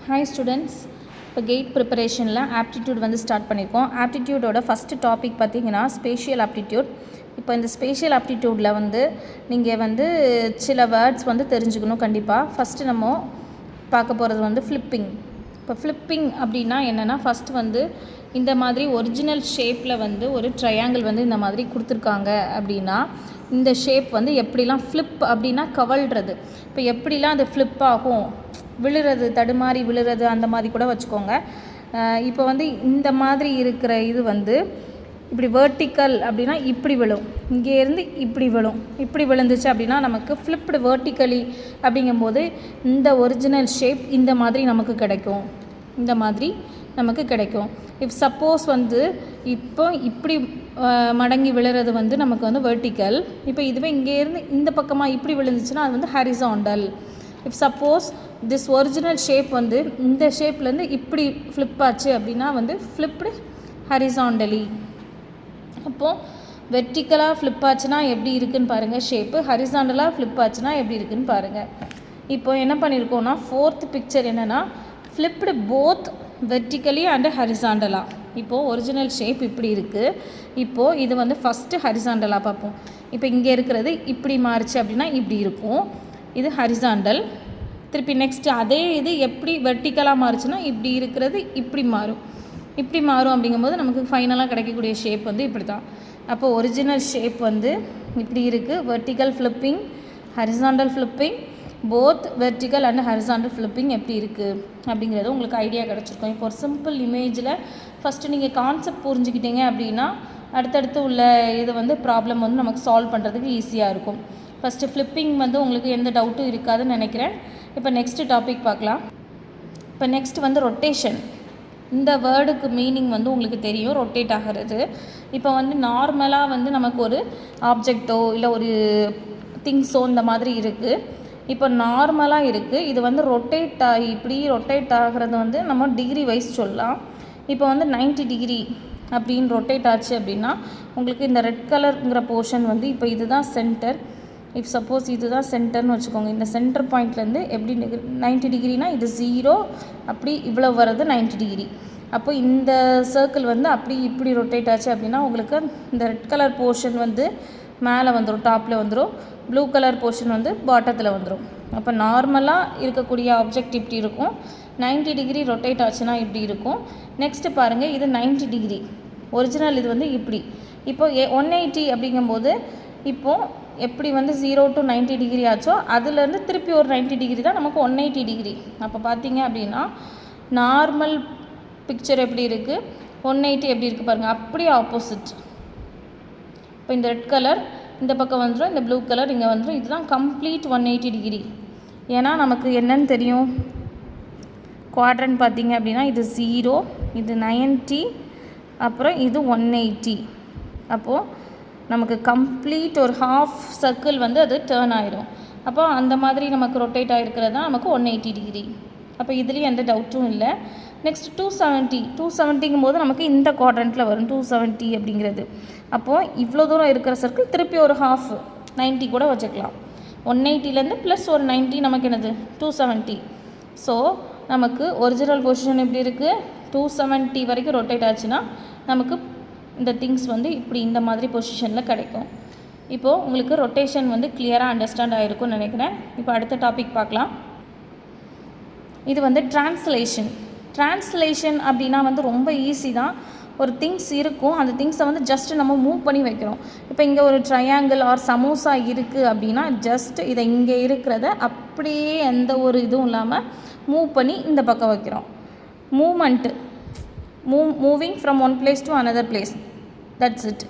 Hi students, இப்போ gate ப்ரிப்பரேஷனில் aptitude வந்து start பண்ணியிருக்கோம். ஆப்டிடியூடோட ஃபஸ்ட்டு டாபிக் பார்த்திங்கன்னா ஸ்பேஷியல் ஆப்டிடியூட். இப்போ இந்த ஸ்பேஷியல் ஆப்டிடியூடில் வந்து நீங்கள் வந்து சில வேர்ட்ஸ் வந்து தெரிஞ்சுக்கணும் கண்டிப்பாக. ஃபஸ்ட்டு நம்ம பார்க்க போகிறது வந்து ஃப்ளிப்பிங். இப்போ ஃப்ளிப்பிங் அப்படின்னா என்னென்னா, ஃபஸ்ட்டு வந்து இந்த மாதிரி ஒரிஜினல் ஷேப்பில் வந்து ஒரு ட்ரையாங்கிள் வந்து இந்த மாதிரி கொடுத்துருக்காங்க அப்படின்னா, இந்த ஷேப் வந்து எப்படிலாம் ஃப்ளிப் அப்படின்னா கவழ்கிறது, இப்போ எப்படிலாம் அது ஃப்ளிப் ஆகும், விழுறது, தடுமாறி விழுறது, அந்த மாதிரி கூட வச்சுக்கோங்க. இப்போ வந்து இந்த மாதிரி இருக்கிற இது வந்து இப்படி வேர்ட்டிக்கல் அப்படின்னா இப்படி விழும், இங்கேருந்து இப்படி விழும், இப்படி விழுந்துச்சு அப்படின்னா நமக்கு ஃப்ளிப்டு வேர்ட்டிக்கலி அப்படிங்கும்போது இந்த ஒரிஜினல் ஷேப் இந்த மாதிரி நமக்கு கிடைக்கும், இந்த மாதிரி நமக்கு கிடைக்கும். இஃப் சப்போஸ் வந்து இப்போ இப்படி மடங்கி விழுறது வந்து நமக்கு வந்து வெர்டிக்கல். இப்போ இதுவே இங்கேருந்து இந்த பக்கமாக இப்படி விழுந்துச்சுன்னா அது வந்து horizontal. If suppose this original shape வந்து இந்த ஷேப்லேருந்து இப்படி ஃப்ளிப் ஆச்சு அப்படின்னா வந்து ஃப்ளிப்டு ஹரிசாண்டலி. அப்போது வெர்டிக்கலாக ஃப்ளிப் ஆச்சுன்னா எப்படி இருக்குதுன்னு பாருங்கள் ஷேப்பு, ஹரிசாண்டலாக ஃப்ளிப் ஆச்சுன்னா எப்படி இருக்குதுன்னு பாருங்கள். இப்போ என்ன பண்ணியிருக்கோன்னா, ஃபோர்த் பிக்சர் என்னென்னா ஃப்ளிப்டு போத் வெர்டிக்கலி அண்டு ஹரிசாண்டலாக. இப்போது ஒரிஜினல் ஷேப் இப்படி இருக்குது. இப்போது இது வந்து ஃபஸ்ட்டு ஹரிசாண்டலாக பார்ப்போம். இப்போ இங்கே இருக்கிறது இப்படி மாறிச்சு அப்படின்னா இப்படி இருக்கும், இது ஹரிசாண்டல். திருப்பி நெக்ஸ்ட்டு அதே இது எப்படி வெர்டிக்கலாக மாறுச்சுன்னா இப்படி இருக்கிறது இப்படி மாறும், இப்படி மாறும். அப்படிங்கும்போது நமக்கு ஃபைனலாக கிடைக்கக்கூடிய ஷேப் வந்து இப்படி தான். அப்போ ஒரிஜினல் ஷேப் வந்து இப்படி இருக்குது, vertical flipping, horizontal flipping, both vertical and horizontal flipping எப்படி இருக்குது அப்படிங்கிறது உங்களுக்கு ஐடியா கிடச்சிருக்கும். இப்போ ஒரு சிம்பிள் இமேஜில் ஃபஸ்ட்டு நீங்கள் கான்செப்ட் புரிஞ்சுக்கிட்டீங்க அப்படின்னா அடுத்தடுத்து உள்ள இது வந்து ப்ராப்ளம் வந்து நமக்கு சால்வ் பண்ணுறதுக்கு ஈஸியாக இருக்கும். ஃபஸ்ட்டு ஃப்ளிப்பிங் வந்து உங்களுக்கு எந்த டவுட்டும் இருக்காதுன்னு நினைக்கிறேன். இப்போ நெக்ஸ்ட்டு டாபிக் பார்க்கலாம். இப்போ நெக்ஸ்ட் வந்து ரொட்டேஷன். இந்த வேர்டுக்கு மீனிங் வந்து உங்களுக்கு தெரியும், ரொட்டேட் ஆகிறது. இப்போ வந்து நார்மலாக வந்து நமக்கு ஒரு ஆப்ஜெக்டோ இல்லை ஒரு திங்ஸோ இந்த மாதிரி இருக்குது. இப்போ நார்மலாக இருக்குது, இது வந்து ரொட்டேட் ஆகி இப்படி ரொட்டேட் ஆகிறது வந்து நம்ம டிகிரி வைஸ் சொல்லலாம். இப்போ வந்து 90 டிகிரி அப்படின்னு ரொட்டேட் ஆச்சு அப்படின்னா உங்களுக்கு இந்த ரெட் கலருங்கிற போர்ஷன் வந்து இப்போ இதுதான் சென்டர். இஃப் சப்போஸ் இதுதான் சென்டர்னு வச்சுக்கோங்க, இந்த சென்டர் பாயிண்ட்லேருந்து எப்படி 90 டிகிரினா இது 0, அப்படி இவ்வளோ வர்றது 90 டிகிரி. அப்போ இந்த சர்க்கிள் வந்து அப்படி இப்படி ரொட்டேட் ஆச்சு அப்படின்னா உங்களுக்கு இந்த ரெட் கலர் போர்ஷன் வந்து மேலே வந்துடும், டாப்பில் வந்துடும், ப்ளூ கலர் போர்ஷன் வந்து பாட்டத்தில் வந்துடும். அப்போ நார்மலாக இருக்கக்கூடிய ஆப்ஜெக்ட் இப்படி இருக்கும், 90 டிகிரி ரொட்டேட் ஆச்சுன்னா இப்படி இருக்கும். நெக்ஸ்ட்டு பாருங்கள், இது 90 டிகிரி ஒரிஜினல், இது வந்து இப்படி. இப்போ 180 அப்படிங்கும்போது இப்போது எப்படி வந்து 0 to 90 டிகிரி ஆச்சோ அதுலேருந்து திருப்பி ஒரு 90 டிகிரி தான் நமக்கு 180 டிகிரி. அப்போ பார்த்தீங்க அப்படின்னா நார்மல் பிக்சர் எப்படி இருக்குது, 180 எப்படி இருக்குது பாருங்கள், அப்படியே ஆப்போசிட். இப்போ இந்த ரெட் கலர் இந்த பக்கம் வந்துடும், இந்த ப்ளூ கலர் இங்கே வந்துடும், இதுதான் கம்ப்ளீட் 180 டிகிரி. ஏன்னா நமக்கு என்னன்னு தெரியும், குவாட்ரண்ட் பார்த்திங்க அப்படின்னா இது 0, இது 90, அப்புறம் இது 180. அப்போது நமக்கு கம்ப்ளீட் ஒரு ஹாஃப் சர்க்கிள் வந்து அது டேர்ன் ஆகிடும். அப்போ அந்த மாதிரி நமக்கு ரொட்டேட் ஆகிருக்கிறது தான் நமக்கு 180 டிகிரி. அப்போ இதுலேயும் எந்த டவுட்டும் இல்லை. நெக்ஸ்ட் 270 போது நமக்கு இந்த குவாட்ரண்ட்டில் வரும் 270 அப்படிங்கிறது. அப்போது இவ்வளோ தூரம் இருக்கிற சர்க்கிள் திருப்பி ஒரு ஹாஃப் 90 கூட வச்சுக்கலாம். 180லேருந்து ப்ளஸ் ஒரு 90 நமக்கு என்னது 270. ஸோ நமக்கு ஒரிஜினல் பொசிஷன் எப்படி இருக்குது, 270 வரைக்கும் ரொட்டேட் ஆச்சுன்னா நமக்கு இந்த திங்ஸ் வந்து இப்படி இந்த மாதிரி பொசிஷனில் கிடைக்கும். இப்போது உங்களுக்கு ரொட்டேஷன் வந்து கிளியராக அண்டர்ஸ்டாண்ட் ஆகிருக்கும்னு நினைக்கிறேன். இப்போ அடுத்த டாபிக் பார்க்கலாம். இது வந்து ட்ரான்ஸ்லேஷன் அப்படின்னா வந்து ரொம்ப ஈஸி தான். ஒரு திங்ஸ் இருக்கும், அந்த திங்ஸை வந்து ஜஸ்ட்டு நம்ம மூவ் பண்ணி வைக்கிறோம். இப்போ இங்கே ஒரு ட்ரையாங்கிள் ஆர் சமோசா இருக்குது அப்படின்னா ஜஸ்ட் இதை இங்கே இருக்கிறத அப்படியே எந்த ஒரு இதுவும் இல்லாமல் மூவ் பண்ணி இந்த பக்கம் வைக்கிறோம். Moment, moving from one place to another place, that's it.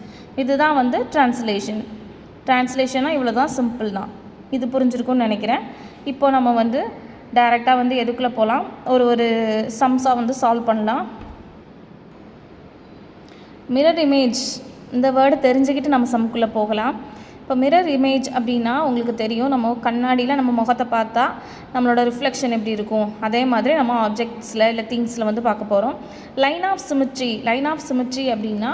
இதுதான் வந்து ட்ரான்ஸ்லேஷனாக இவ்வளோ தான், சிம்பிள் தான். இது புரிஞ்சிருக்கும்னு நினைக்கிறேன். இப்போ நம்ம வந்து டைரெக்டாக வந்து எதுக்குள்ளே போகலாம், ஒரு சம்ஸாக வந்து சால்வ் பண்ணலாம். மிரர் இமேஜ் இந்த வேர்டு தெரிஞ்சுக்கிட்டு நம்ம சம்குள்ளே போகலாம். இப்போ மிரர் இமேஜ் அப்படின்னா உங்களுக்கு தெரியும், நம்ம கண்ணாடியில் நம்ம முகத்தை பார்த்தா நம்மளோட ரிஃப்ளெக்ஷன் எப்படி இருக்கும், அதே மாதிரி நம்ம ஆப்ஜெக்ட்ஸில் இல்லை திங்ஸில் வந்து பார்க்க போகிறோம். லைன் ஆஃப் சிமெட்ரி அப்படின்னா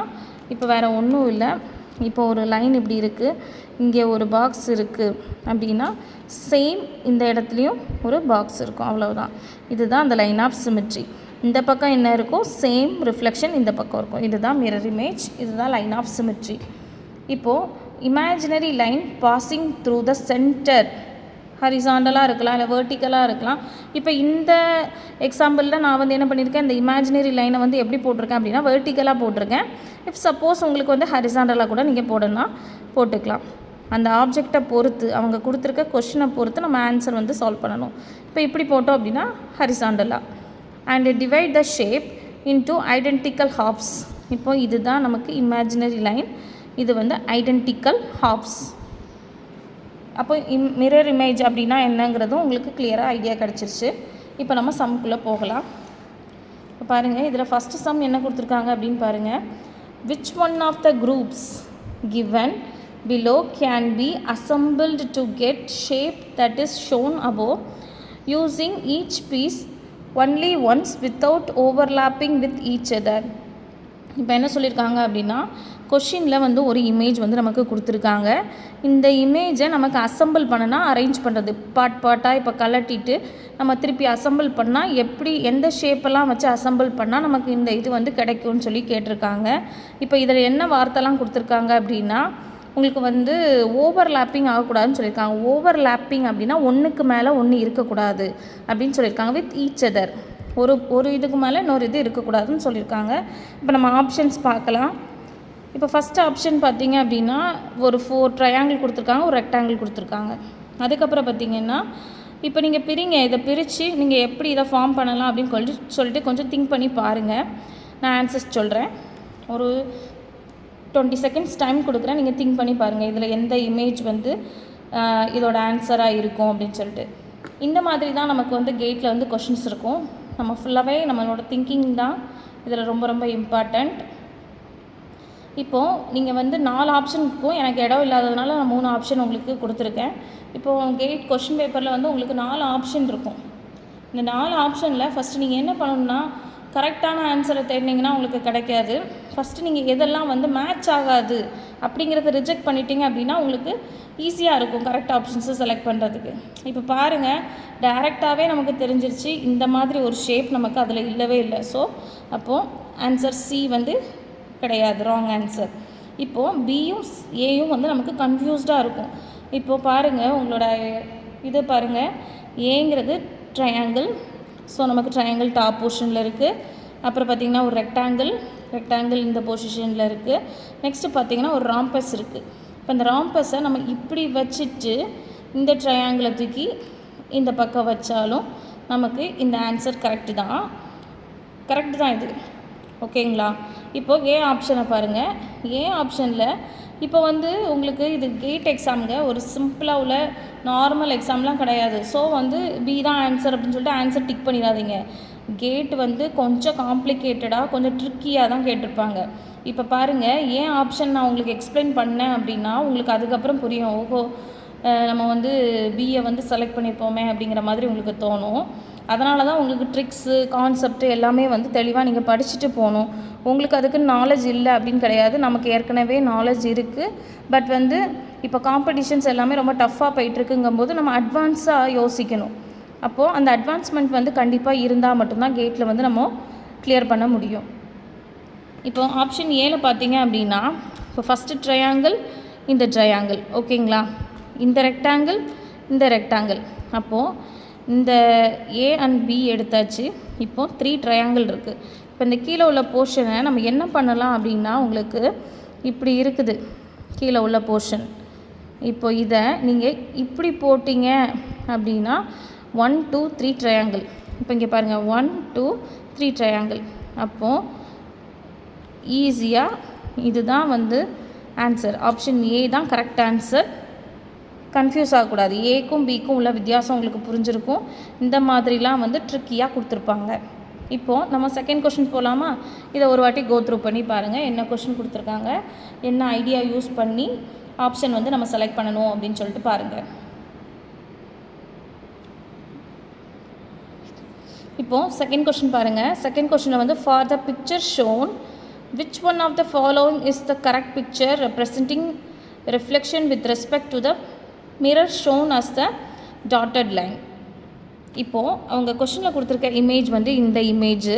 இப்போ வேறு ஒன்றும் இல்லை. இப்போ ஒரு லைன் இப்படி இருக்குது, இங்கே ஒரு பாக்ஸ் இருக்குது அப்படின்னா சேம் இந்த இடத்துலையும் ஒரு பாக்ஸ் இருக்கும், அவ்வளவுதான். இதுதான் அந்த லைன் ஆஃப் சிமெட்ரி. இந்த பக்கம் என்ன இருக்கும், சேம் ரிஃப்ளெக்ஷன் இந்த பக்கம் இருக்கும். இதுதான் மிரர் இமேஜ், இதுதான் லைன் ஆஃப் சிமெட்ரி. இப்போது imaginary line passing through the centre, ஹரிசாண்டலாக இருக்கலாம் இல்லை வெர்டிக்கலாக இருக்கலாம். இப்போ இந்த எக்ஸாம்பிளில் நான் வந்து என்ன பண்ணியிருக்கேன், இந்த இமேஜினரி லைனை வந்து எப்படி போட்டிருக்கேன் அப்படின்னா வெர்டிக்கலாக போட்டிருக்கேன். இஃப் சப்போஸ் உங்களுக்கு வந்து ஹரிசாண்டலாக கூட நீங்கள் போட்டுக்கலாம். அந்த ஆப்ஜெக்டை பொறுத்து, அவங்க கொடுத்துருக்க கொஷினை பொறுத்து நம்ம ஆன்சர் வந்து சால்வ் பண்ணணும். இப்போ இப்படி போட்டோம் அப்படின்னா ஹரிசாண்டலாக. And divide the shape into identical halves. இப்போ இதுதான் நமக்கு இமேஜினரி லைன், இது வந்து ஐடென்டிக்கல் ஹாஃப்ஸ். அப்போ மிரர் இமேஜ் அப்படின்னா என்னங்கிறதும் உங்களுக்கு கிளியராக ஐடியா கிடச்சிருச்சு. இப்போ நம்ம சம்குள்ளே போகலாம். இப்போ பாருங்கள், இதில் ஃபஸ்ட்டு சம் என்ன கொடுத்துருக்காங்க அப்படின்னு பாருங்கள். Which one of the groups given below can be assembled to get shape that is shown above using each piece only once without overlapping with each other. இப்போ என்ன சொல்லியிருக்காங்க அப்படின்னா, கொஷினில் வந்து ஒரு இமேஜ் வந்து நமக்கு கொடுத்துருக்காங்க. இந்த இமேஜை நமக்கு அசம்பிள் பண்ணனா, அரேஞ்ச் பண்ணுறது பார்ட்டாக இப்போ கலட்டிட்டு நம்ம திருப்பி அசம்பிள் பண்ணால் எப்படி, எந்த ஷேப்பெல்லாம் வச்சு அசம்பிள் பண்ணால் நமக்கு இந்த இது வந்து கிடைக்கும்னு சொல்லி கேட்டிருக்காங்க. இப்போ இதில் என்ன வார்த்தைலாம் கொடுத்துருக்காங்க அப்படின்னா, உங்களுக்கு வந்து ஓவர்லாப்பிங் ஆகக்கூடாதுன்னு சொல்லியிருக்காங்க. ஓவர்லாப்பிங் அப்படின்னா ஒன்றுக்கு மேலே ஒன்று இருக்கக்கூடாது அப்படின்னு சொல்லியிருக்காங்க. வித் ஈச் அதர், ஒரு இதுக்கு மேலே இன்னொரு இது இருக்கக்கூடாதுன்னு சொல்லியிருக்காங்க. இப்போ நம்ம ஆப்ஷன்ஸ் பார்க்கலாம். இப்போ ஃபஸ்ட்டு ஆப்ஷன் பார்த்தீங்க அப்படின்னா ஒரு 4 ட்ரையாங்கிள் கொடுத்துருக்காங்க, ஒரு ரெக்டாங்கிள் கொடுத்துருக்காங்க. அதுக்கப்புறம் பார்த்தீங்கன்னா இப்போ நீங்கள் இதை பிரித்து நீங்கள் எப்படி இதை ஃபார்ம் பண்ணலாம் அப்படின்னு சொல்லிட்டு கொஞ்சம் திங்க் பண்ணி பாருங்கள். நான் ஆன்சர்ஸ் சொல்கிறேன். ஒரு 20 செகண்ட்ஸ் டைம் கொடுக்குறேன், நீங்கள் திங்க் பண்ணி பாருங்கள் இதில் எந்த இமேஜ் வந்து இதோட ஆன்சராக இருக்கும் அப்படின்னு சொல்லிட்டு. இந்த மாதிரி தான் நமக்கு வந்து கேட்டில் வந்து கொஷின்ஸ் இருக்கும். நம்ம ஃபுல்லாகவே நம்மளோட திங்கிங் தான் இதில் ரொம்ப ரொம்ப இம்பார்ட்டண்ட். இப்போது நீங்கள் வந்து 4 ஆப்ஷன் இருக்கும், எனக்கு இடம் இல்லாததுனால நான் 3 ஆப்ஷன் உங்களுக்கு கொடுத்துருக்கேன். இப்போது கேட் கொஷின் பேப்பரில் வந்து உங்களுக்கு 4 ஆப்ஷன் இருக்கும். இந்த 4 ஆப்ஷனில் ஃபஸ்ட்டு நீங்கள் என்ன பண்ணணும்னா, கரெக்டான ஆன்சரை தேடினீங்கன்னா உங்களுக்கு கிடைக்காது. ஃபஸ்ட்டு நீங்கள் எதெல்லாம் வந்து மேட்ச் ஆகாது அப்படிங்கிறத ரிஜெக்ட் பண்ணிட்டீங்க அப்படின்னா உங்களுக்கு ஈஸியாக இருக்கும் கரெக்ட் ஆப்ஷன்ஸை செலக்ட் பண்ணுறதுக்கு. இப்போ பாருங்கள், டைரெக்டாகவே நமக்கு தெரிஞ்சிருச்சு இந்த மாதிரி ஒரு ஷேப் நமக்கு அதில் இல்லவே இல்லை. ஸோ அப்போது ஆன்சர் சி வந்து கிடையாது, ராங் ஆன்சர். இப்போது பியும் ஏயும் வந்து நமக்கு கன்ஃபியூஸ்டாக இருக்கும். இப்போது பாருங்கள், உங்களோட இது பாருங்கள், ஏங்கிறது ட்ரையாங்கிள். ஸோ நமக்கு ட்ரையாங்கிள் டாப் பொசிஷனில் இருக்குது. அப்புறம் பார்த்திங்கன்னா ஒரு ரெக்டாங்கிள் இந்த பொசிஷனில் இருக்குது. நெக்ஸ்ட்டு பார்த்திங்கன்னா ஒரு ராம்பஸ் இருக்குது. இப்போ இந்த ராம்பஸை நம்ம இப்படி வச்சுட்டு இந்த ட்ரையாங்கிளை தூக்கி இந்த பக்கம் வச்சாலும் நமக்கு இந்த ஆன்சர் கரெக்டு தான் இது. ஓகேங்களா? இப்போது ஏ ஆப்ஷனை பாருங்கள். ஏ ஆப்ஷனில் இப்போ வந்து உங்களுக்கு இது கேட் எக்ஸாமுங்க, ஒரு சிம்பிளாக உள்ள நார்மல் எக்ஸாம்லாம் கிடையாது. ஸோ வந்து பி தான் ஆன்சர் அப்படின்னு சொல்லிட்டு ஆன்சர் டிக் பண்ணிடாதீங்க. கேட் வந்து கொஞ்சம் காம்ப்ளிகேட்டடாக கொஞ்சம் ட்ரிக்கியாக தான் கேட்டிருப்பாங்க. இப்போ பாருங்கள், ஏன் ஆப்ஷன் நான் உங்களுக்கு எக்ஸ்பிளைன் பண்ணேன் அப்படின்னா உங்களுக்கு அதுக்கப்புறம் புரியும். ஓஹோ, நம்ம வந்து பிஏ வந்து செலக்ட் பண்ணியிருப்போமே அப்படிங்கிற மாதிரி உங்களுக்கு தோணும். அதனால தான் உங்களுக்கு ட்ரிக்ஸு கான்செப்ட் எல்லாமே வந்து தெளிவாக நீங்கள் படிச்சுட்டு போகணும். உங்களுக்கு அதுக்கு நாலேஜ் இல்லை அப்படின்னு கிடையாது, நமக்கு ஏற்கனவே நாலேஜ் இருக்குது. பட் வந்து இப்போ காம்படிஷன்ஸ் எல்லாமே ரொம்ப டஃப்பாக போயிட்டுருக்குங்கும்போது நம்ம அட்வான்ஸாக யோசிக்கணும். அப்போது அந்த அட்வான்ஸ்மெண்ட் வந்து கண்டிப்பாக இருந்தால் மட்டும்தான் கேட்டில் வந்து நம்ம கிளியர் பண்ண முடியும். இப்போ ஆப்ஷன் ஏல பார்த்தீங்க அப்படின்னா, இப்போ ஃபஸ்ட்டு ட்ரையாங்கிள், இந்த ட்ரையாங்கிள், ஓகேங்களா, இந்த ரெக்டாங்கிள். அப்போது இந்த ஏ அண்ட் பி எடுத்தாச்சு. இப்போது 3 ட்ரையாங்கிள் இருக்குது. இப்போ இந்த கீழே உள்ள போர்ஷனை நம்ம என்ன பண்ணலாம் அப்படின்னா, உங்களுக்கு இப்படி இருக்குது கீழே உள்ள போர்ஷன். இப்போ இதை நீங்கள் இப்படி போட்டிங்க அப்படின்னா 1 2 3 ட்ரையாங்கிள். இப்போ இங்கே பாருங்கள், 1 2 3 ட்ரையாங்கிள். அப்போது ஈஸியாக இதுதான் வந்து ஆன்சர். ஆப்ஷன் ஏ தான் கரெக்ட் ஆன்சர். கன்ஃபியூஸ் ஆகக்கூடாது. ஏக்கும் பிக்கும் உள்ள வித்தியாசம் உங்களுக்கு புரிஞ்சிருக்கும். இந்த மாதிரிலாம் வந்து ட்ரிக்கியாக கொடுத்துருப்பாங்க. இப்போது நம்ம செகண்ட் கொஷின் போகலாமா? இதை ஒரு வாட்டி கோ த்ரூ பண்ணி பாருங்கள், என்ன கொஷின் கொடுத்துருக்காங்க, என்ன ஐடியா யூஸ் பண்ணி ஆப்ஷன் வந்து நம்ம செலக்ட் பண்ணணும் அப்படின்னு சொல்லிட்டு பாருங்கள். இப்போது செகண்ட் கொஷின் பாருங்கள். செகண்ட் கொஷினில் வந்து for the picture shown which one of the following is the correct picture representing reflection with respect to the mirror shown as the dotted line. இப்போது அவங்க கொஷினில் கொடுத்துருக்க இமேஜ் வந்து இந்த இமேஜு.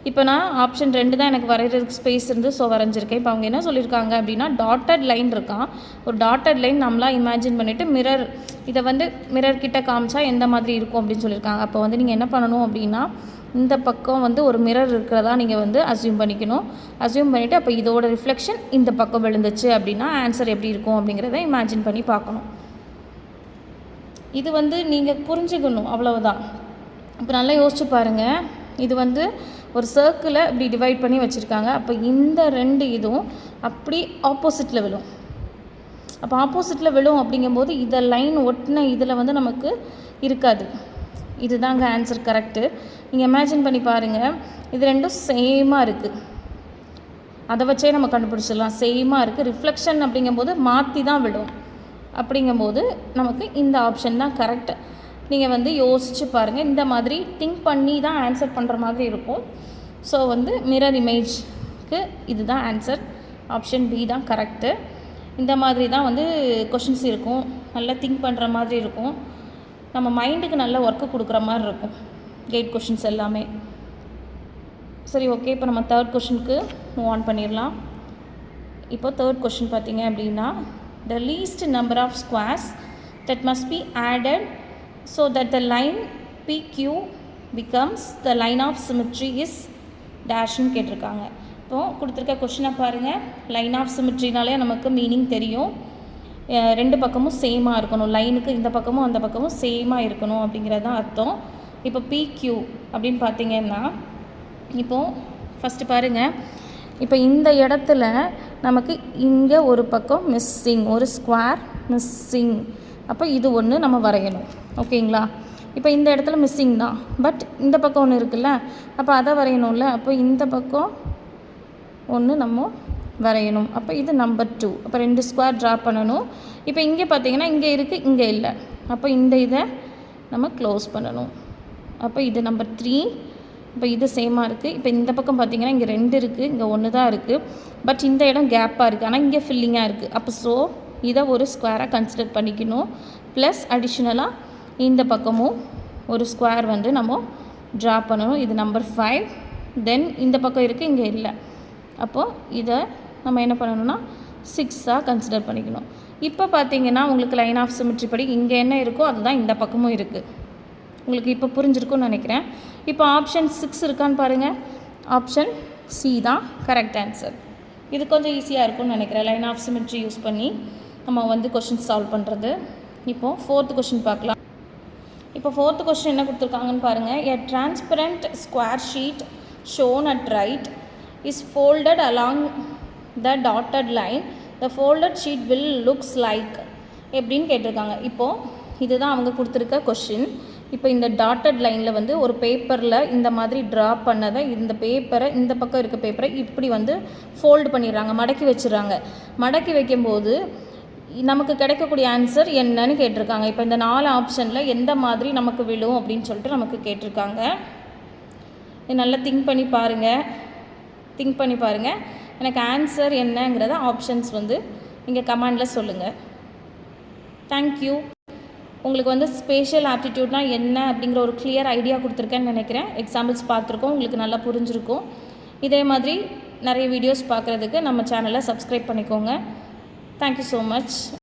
இப்போ நான் ஆப்ஷன் 2 தான் எனக்கு வரைகிறதுக்கு ஸ்பேஸ் இருந்து ஸோ வரைஞ்சிருக்கேன். இப்போ அவங்க என்ன சொல்லியிருக்காங்க அப்படின்னா டாட்டட் லைன் இருக்கான். ஒரு டாட்டட் லைன் நம்மளாக இமேஜின் பண்ணிவிட்டு மிரர் இதை வந்து மிரர் கிட்ட காமிச்சா எந்த மாதிரி இருக்கும் அப்படின்னு சொல்லியிருக்காங்க. அப்போ வந்து நீங்கள் என்ன பண்ணணும் அப்படின்னா இந்த பக்கம் வந்து ஒரு மிரர் இருக்கிறதா நீங்கள் வந்து அஸ்யூம் பண்ணிக்கணும். அஸ்யூம் பண்ணிவிட்டு அப்போ இதோட ரிஃப்ளெக்ஷன் இந்த பக்கம் விழுந்துச்சு அப்படின்னா ஆன்சர் எப்படி இருக்கும் அப்படிங்கிறத இமேஜின் பண்ணி பார்க்கணும். இது வந்து நீங்கள் புரிஞ்சுக்கணும், அவ்வளவுதான். இப்போ நல்லா யோசிச்சு பாருங்கள். இது வந்து ஒரு சர்க்கிளை இப்படி டிவைட் பண்ணி வச்சுருக்காங்க. அப்போ இந்த 2 இதுவும் அப்படி ஆப்போசிட்டில் விழும். அப்போ ஆப்போசிட்டில் விழும் அப்படிங்கும்போது இதை லைன் ஒட்டின இதில் வந்து நமக்கு இருக்காது. இதுதாங்க ஆன்சர் கரெக்டு. நீங்கள் இமேஜின் பண்ணி பாருங்கள். இது 2ம் சேமாக இருக்குது. அதை வச்சே நம்ம கண்டுபிடிச்சிடலாம். சேமாக இருக்குது. ரிஃப்ளெக்ஷன் அப்படிங்கும்போது மாற்றி தான் விழும். அப்படிங்கும்போது நமக்கு இந்த ஆப்ஷன் தான் கரெக்டு. நீங்கள் வந்து யோசித்து பாருங்கள். இந்த மாதிரி திங்க் பண்ணி தான் ஆன்சர் பண்ணுற மாதிரி இருக்கும். ஸோ வந்து மிரர் இமேஜ்க்கு இது தான் ஆன்சர். ஆப்ஷன் பி தான் கரெக்டு. இந்த மாதிரி தான் வந்து கொஷின்ஸ் இருக்கும். நல்லா திங்க் பண்ணுற மாதிரி இருக்கும். நம்ம மைண்டுக்கு நல்ல ஒர்க்கு கொடுக்குற மாதிரி இருக்கும் கேட் கொஷின்ஸ் எல்லாமே. சரி, ஓகே. இப்போ நம்ம 3rd கொஷினுக்கு மூவ் ஆன் பண்ணிடலாம். இப்போ 3rd கொஷின் பார்த்தீங்க அப்படின்னா the least number of squares that must be added so that the line PQ becomes the line of symmetry is டேஷ்னு கேட்டிருக்காங்க. இப்போது கொடுத்துருக்க கொஷினை பாருங்கள். லைன் ஆஃப் சிமெட்ரினாலே நமக்கு மீனிங் தெரியும். 2 பக்கமும் சேமாக இருக்கணும். லைனுக்கு இந்த பக்கமும் அந்த பக்கமும் சேமாக இருக்கணும் அப்படிங்கிறது தான் அர்த்தம். இப்போ PQ அப்படின்னு பார்த்தீங்கன்னா இப்போது ஃபஸ்ட்டு பாருங்கள். இப்போ இந்த இடத்துல நமக்கு இங்கே ஒரு பக்கம் மிஸ்ஸிங், ஒரு ஸ்கொயர் மிஸ்ஸிங். அப்போ இது ஒன்று நம்ம வரையணும். ஓகேங்களா? இப்போ இந்த இடத்துல மிஸ்ஸிங் தான். பட் இந்த பக்கம் ஒன்று இருக்குல்ல, அப்போ அதை வரையணும்ல. அப்போ இந்த பக்கம் ஒன்று நம்ம வரையணும். அப்போ இது நம்பர் 2. அப்போ 2 ஸ்கொயர் ட்ரா பண்ணணும். இப்போ இங்கே பார்த்தீங்கன்னா இங்கே இருக்குது, இங்கே இல்லை. அப்போ இந்த இதை நம்ம க்ளோஸ் பண்ணணும். அப்போ இது நம்பர் 3. இப்போ இது சேமாக இருக்குது. இப்போ இந்த பக்கம் பார்த்தீங்கன்னா இங்கே 2 இருக்குது, இங்கே 1 தான் இருக்குது. பட் இந்த இடம் கேப்பாக இருக்குது, ஆனால் இங்கே ஃபில்லிங்காக இருக்குது. அப்போ ஸோ இதை ஒரு ஸ்கொயராக கன்சிடர் பண்ணிக்கணும். ப்ளஸ் அடிஷ்னலாக இந்த பக்கமும் ஒரு ஸ்கொயர் வந்து நம்ம ட்ரா பண்ணணும். இது நம்பர் 5. தென் இந்த பக்கம் இருக்குது, இங்கே இல்லை. அப்போது இதை நம்ம என்ன பண்ணணும்னா 6ஆக கன்சிடர் பண்ணிக்கணும். இப்போ பார்த்தீங்கன்னா உங்களுக்கு லைன் ஆஃப் சிமெட்ரி படி இங்கே என்ன இருக்கோ அதுதான் இந்த பக்கமும் இருக்குது. உங்களுக்கு இப்போ புரிஞ்சிருக்கும்னு நினைக்கிறேன். இப்போ ஆப்ஷன் 6 இருக்கான்னு பாருங்கள். ஆப்ஷன் சி தான் கரெக்ட் ஆன்சர். இது கொஞ்சம் ஈஸியாக இருக்கும்னு நினைக்கிறேன், லைன் ஆஃப் சிமெட்ரி யூஸ் பண்ணி நம்ம வந்து கொஷின் சால்வ் பண்ணுறது. இப்போது 4th கொஷின் பார்க்கலாம். இப்போ 4th கொஷின் என்ன கொடுத்துருக்காங்கன்னு பாருங்கள். A transparent square sheet shown at right is folded along the dotted line. The folded sheet will looks like எப்படின்னு கேட்டிருக்காங்க. இப்போது இதுதான் அவங்க கொடுத்துருக்க கொஷின். இப்போ இந்த டாட்டட் லைனில் வந்து ஒரு பேப்பரில் இந்த மாதிரி ட்ரா பண்ணதை இந்த பேப்பரை இந்த பக்கம் இருக்க பேப்பரை இப்படி வந்து ஃபோல்டு பண்ணிடுறாங்க, மடக்கி வச்சுறாங்க. மடக்கி வைக்கும்போது நமக்கு கிடைக்கக்கூடிய ஆன்சர் என்னன்னு கேட்டிருக்காங்க. இப்போ இந்த 4 ஆப்ஷனில் எந்த மாதிரி நமக்கு விழும் அப்படின்னு சொல்லிட்டு நமக்கு கேட்டிருக்காங்க. நல்லா திங்க் பண்ணி பாருங்கள். எனக்கு ஆன்சர் என்னங்கிறத ஆப்ஷன்ஸ் வந்து நீங்கள் கமெண்டில் சொல்லுங்கள். தேங்க்யூ. உங்களுக்கு வந்து ஸ்பேஷியல் ஆப்டிடியூட்னால் என்ன அப்படிங்கிற ஒரு கிளியர் ஐடியா கொடுத்துருக்கேன்னு நினைக்கிறேன். எக்ஸாம்பிள்ஸ் பார்த்துருக்கோம், உங்களுக்கு நல்லா புரிஞ்சிருக்கும். இதே மாதிரி நிறைய வீடியோஸ் பார்க்குறதுக்கு நம்ம சேனலை சப்ஸ்கிரைப் பண்ணிக்கோங்க. Thank you so much.